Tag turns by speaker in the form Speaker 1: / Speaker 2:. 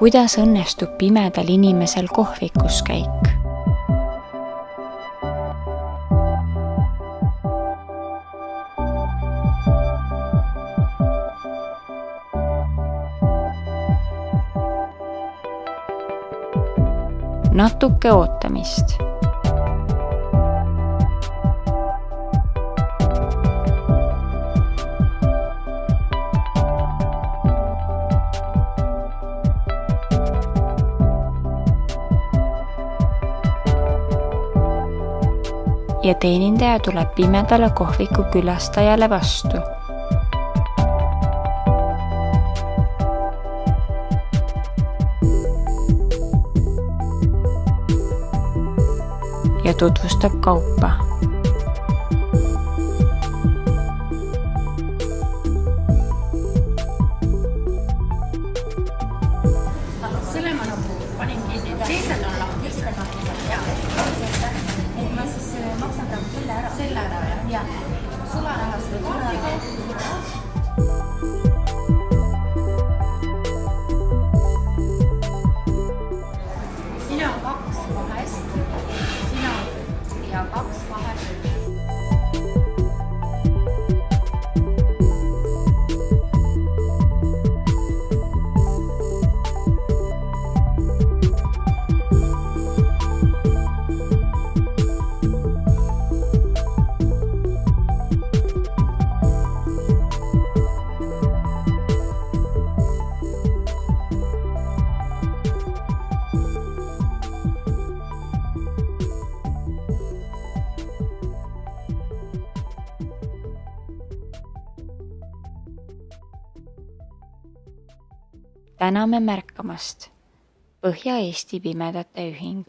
Speaker 1: Kuidas õnnestub pimedal inimesel kohvikus käik? Natuke ootamist. Ja teenindaja tuleb pimedale kohviku külastajale vastu. Ja tutvustab kaupa.
Speaker 2: Selle ma panin kinni, teised on lahti.
Speaker 3: Et ma siis maksan praegu selle ära.
Speaker 2: Selle ära, jah?
Speaker 3: Jah. Sularahas või sularahas?
Speaker 2: Sina on 2 vahest. Sina ja 2 vahest.
Speaker 1: Täname märkamast. Põhja-Eesti Pimedate Ühing.